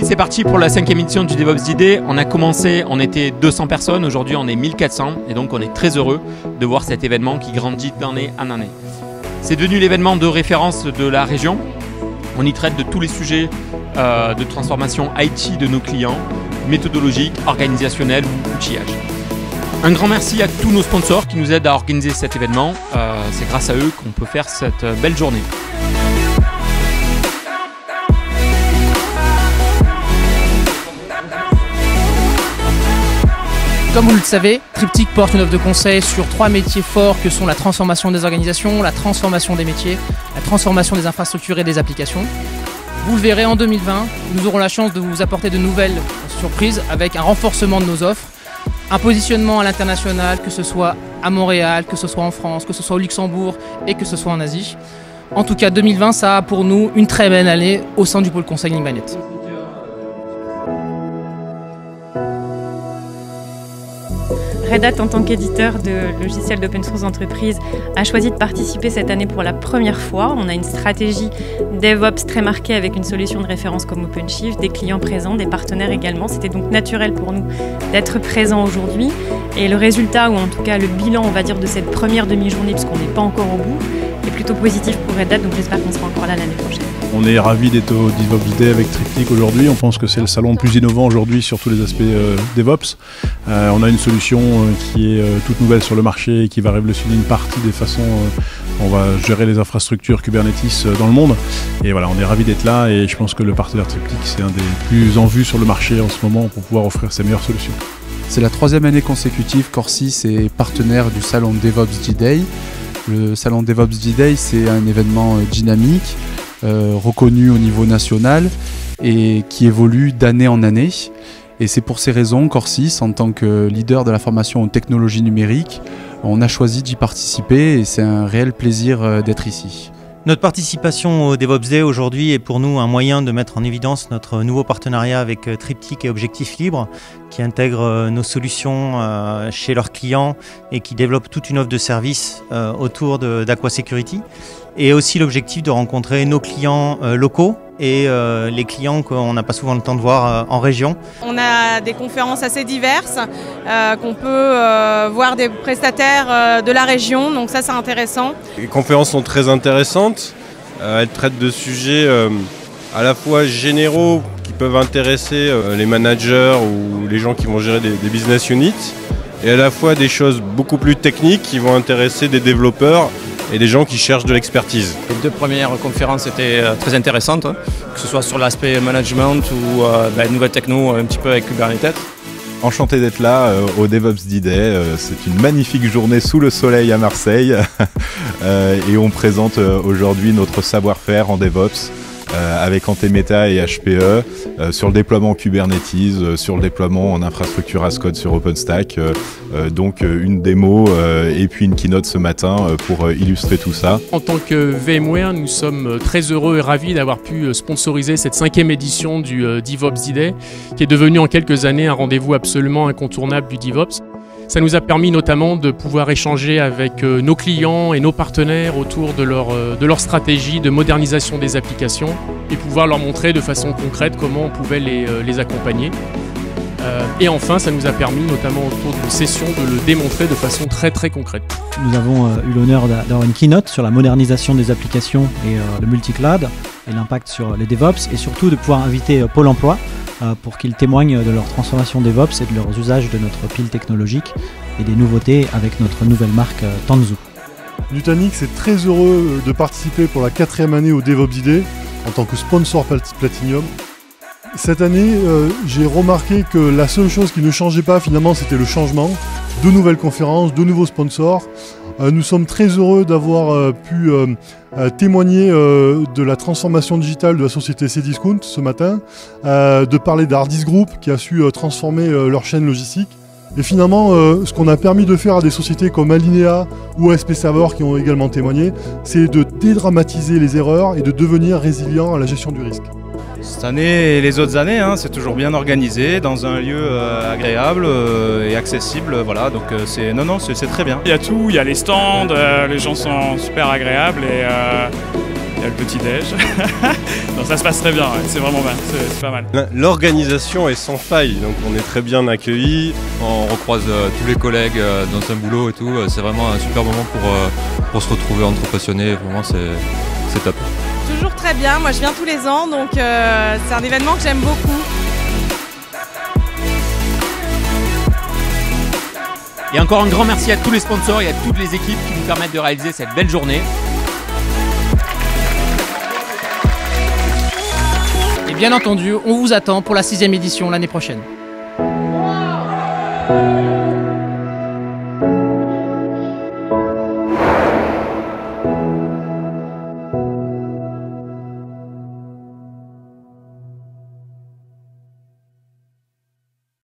C'est parti pour la 5e édition du DevOps d'idées. On a commencé, on était 200 personnes, aujourd'hui on est 1400 et donc on est très heureux de voir cet événement qui grandit d'année en année. C'est devenu l'événement de référence de la région. On y traite de tous les sujets de transformation IT de nos clients, méthodologiques, organisationnels ou outillage. Un grand merci à tous nos sponsors qui nous aident à organiser cet événement. C'est grâce à eux qu'on peut faire cette belle journée. Comme vous le savez, Triptyque porte une offre de conseil sur 3 métiers forts que sont la transformation des organisations, la transformation des métiers, la transformation des infrastructures et des applications. Vous le verrez en 2020, nous aurons la chance de vous apporter de nouvelles surprises avec un renforcement de nos offres, un positionnement à l'international, que ce soit à Montréal, que ce soit en France, que ce soit au Luxembourg et que ce soit en Asie. En tout cas, 2020 sera pour nous une très belle année au sein du pôle conseil Linkbynet. Red Hat, en tant qu'éditeur de logiciels d'open source d'entreprise, a choisi de participer cette année pour la première fois. On a une stratégie DevOps très marquée avec une solution de référence comme OpenShift, des clients présents, des partenaires également. C'était donc naturel pour nous d'être présents aujourd'hui. Et le résultat, ou en tout cas le bilan, on va dire, de cette première demi-journée, puisqu'on n'est pas encore au bout, est plutôt positif pour Red Hat, donc j'espère qu'on sera encore là l'année prochaine. On est ravis d'être au DevOps Day avec Triptyque aujourd'hui. On pense que c'est le salon le plus innovant aujourd'hui sur tous les aspects DevOps. On a une solution qui est toute nouvelle sur le marché et qui va révolutionner une partie des façons on va gérer les infrastructures Kubernetes dans le monde. Et voilà, on est ravis d'être là et je pense que le partenaire Triptyque, c'est un des plus en vue sur le marché en ce moment pour pouvoir offrir ses meilleures solutions. C'est la 3e année consécutive qu'Orsys est partenaire du salon DevOps D-Day. Le salon DevOps D-Day, c'est un événement dynamique, reconnu au niveau national et qui évolue d'année en année. Et c'est pour ces raisons qu'Orsys, en tant que leader de la formation aux technologies numériques, on a choisi d'y participer et c'est un réel plaisir d'être ici. Notre participation au DevOps Day aujourd'hui est pour nous un moyen de mettre en évidence notre nouveau partenariat avec Triptyque et Objectif Libre, qui intègrent nos solutions chez leurs clients et qui développent toute une offre de services autour d'Aqua-Security. Et aussi l'objectif de rencontrer nos clients locaux et les clients qu'on n'a pas souvent le temps de voir en région. On a des conférences assez diverses, qu'on peut voir des prestataires de la région, donc ça c'est intéressant. Les conférences sont très intéressantes, elles traitent de sujets à la fois généraux qui peuvent intéresser les managers ou les gens qui vont gérer des business units, et à la fois des choses beaucoup plus techniques qui vont intéresser des développeurs et des gens qui cherchent de l'expertise. Les 2 premières conférences étaient très intéressantes, que ce soit sur l'aspect management ou nouvelles techno un petit peu avec Kubernetes. Enchanté d'être là au DevOps D-Day. C'est une magnifique journée sous le soleil à Marseille et on présente aujourd'hui notre savoir-faire en DevOps avec Antemeta et HPE sur le déploiement Kubernetes, sur le déploiement en infrastructure as code sur OpenStack. Donc une démo et puis une keynote ce matin pour illustrer tout ça. En tant que VMware, nous sommes très heureux et ravis d'avoir pu sponsoriser cette 5e édition du DevOps D-Day, qui est devenu en quelques années un rendez-vous absolument incontournable du DevOps. Ça nous a permis notamment de pouvoir échanger avec nos clients et nos partenaires autour de leur stratégie de modernisation des applications et pouvoir leur montrer de façon concrète comment on pouvait les accompagner. Et enfin, ça nous a permis, notamment autour d'une session, de le démontrer de façon très concrète. Nous avons eu l'honneur d'avoir une keynote sur la modernisation des applications et le multi-cloud et l'impact sur les DevOps, et surtout de pouvoir inviter Pôle emploi pour qu'ils témoignent de leur transformation DevOps et de leurs usages de notre pile technologique et des nouveautés avec notre nouvelle marque Tanzu. Nutanix est très heureux de participer pour la 4e année au DevOps Day en tant que sponsor Platinum. Cette année, j'ai remarqué que la seule chose qui ne changeait pas finalement, c'était le changement. 2 nouvelles conférences, 2 nouveaux sponsors. Nous sommes très heureux d'avoir pu témoigner de la transformation digitale de la société Cdiscount ce matin, de parler d'Hardis Group qui a su transformer leur chaîne logistique. Et finalement, ce qu'on a permis de faire à des sociétés comme Alinea ou ASP Server qui ont également témoigné, c'est de dédramatiser les erreurs et de devenir résilient à la gestion du risque. Cette année et les autres années, c'est toujours bien organisé, dans un lieu agréable et accessible, voilà, donc c'est très bien. Il y a tout, il y a les stands, les gens sont super agréables et il y a le petit-déj. Donc ça se passe très bien, ouais. C'est vraiment bien, c'est pas mal. L'organisation est sans faille, donc on est très bien accueillis. On recroise tous les collègues dans un boulot et tout. C'est vraiment un super moment pour se retrouver entre passionnés. Vraiment, c'est top. Toujours très bien, moi je viens tous les ans, donc c'est un événement que j'aime beaucoup. Et encore un grand merci à tous les sponsors et à toutes les équipes qui nous permettent de réaliser cette belle journée. Et bien entendu, on vous attend pour la 6e édition l'année prochaine. Wow.